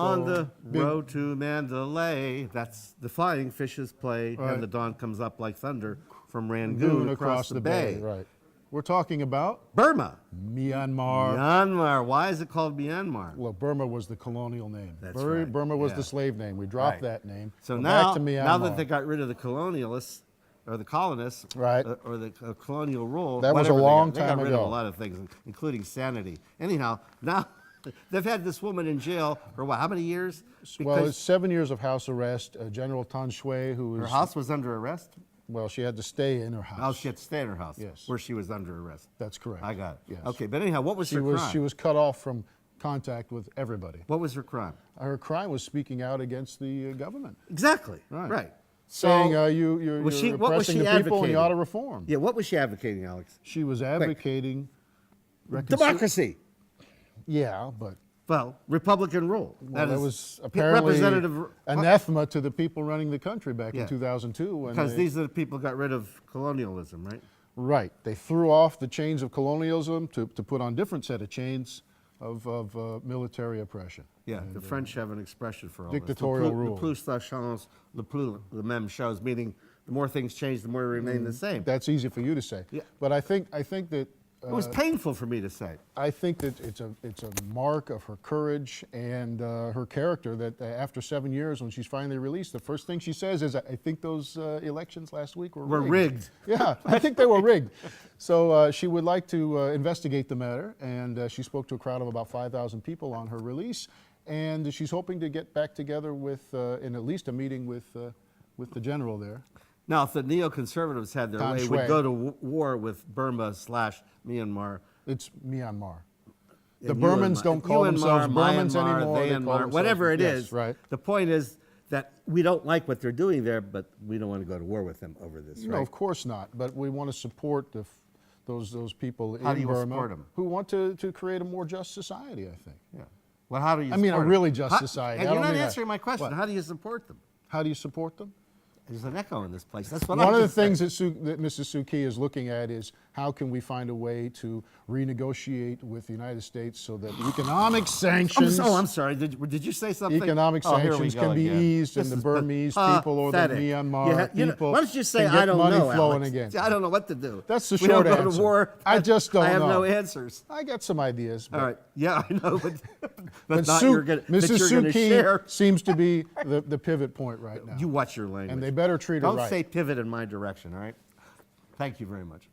On the road to Mandalay, that's the flying fishes play, Right. and the dawn comes up like thunder from Rangoon across the bay. Right. We're talking about Burma. Myanmar. Myanmar. Why is it called Myanmar? Well, Burma was the colonial name. That's right. Burma was Yeah. the slave name. We dropped Right. that name. So We're now, back to Myanmar. now that they got rid of the colonialists, or the colonists, Right. or the colonial rule, That was a whatever long they time got rid of ago. a lot of things, including sanity. Anyhow, now they've had this woman in jail for what? How many years? Well, it's 7 years of house arrest. General Tan Shui, who was her house was under arrest. well, she had to stay in her Oh, house. she had to stay in her house. Yes. Where she was under arrest. That's correct. I got it. Yes. Okay, but anyhow, what was She her was crime? she was cut off from contact with everybody. What was her crime? Her crime was speaking out against the government, Exactly. Right. Right. saying So, you're was she- what was oppressing she the people and advocating? you ought to reform. yeah, what was she advocating, Alex? She was advocating Democracy. Yeah, but Well, Republican rule. well, that is was apparently representative. anathema to the people running the country back Yeah. in 2002. When Because they, these are the people who got rid of colonialism, right? right, they threw off the chains of colonialism to put on different set of chains of military oppression. Yeah, the French have an expression for all Dictatorial this. rule. Le plus ça change, le plus le même chose, meaning the more things change, the more they remain the same. That's easy for you to say. Yeah. But I think that It was painful for me to say. I think that it's a mark of her courage and her character that after 7 years, when she's finally released, the first thing she says is, "I think those elections last week were rigged." Yeah, I think they were rigged. So she would like to investigate the matter, and she spoke to a crowd of about 5,000 people on her release, and she's hoping to get back together with, in at least a meeting with the general there. Now, if the neoconservatives had their Tan way, Shui. would go to war with Burma/Myanmar. It's Myanmar. And The Burmans don't call themselves Burmans Myanmar, anymore. They call Myanmar, themselves- whatever it yes, is. right. The point is that we don't like what they're doing there, but we don't want to go to war with them over this, right? No, of course not. But we want to support those people How in do you Burma support 'em? who want to create a more just society, I think. Yeah. Well, how do you I mean, a support really them? just society. Hey, I you're don't not mean that. answering my question. What? How do you support them? How do you support them? There's an echo in this place. That's what One I'm of the just saying. things that Mrs. Suu Kyi is looking at is how can we find a way to renegotiate with the United States so that economic sanctions. I'm sorry. Did you say something? Economic Oh, here we sanctions go can be again. eased, This and the is Burmese people or the pathetic. Myanmar You know, people. why don't you say can get I don't money know, flowing Alex. again? I don't know what to do. That's the we short don't go answer. to war. I just don't I have know. no answers. I got some ideas. All right. Yeah, I know, but But not Suu- you're gonna, that Mrs. you're Suu gonna Kyi share. seems to be the pivot point right now. You watch your language. And they better treat her Don't right. say pivot in my direction, all right? Thank you very much.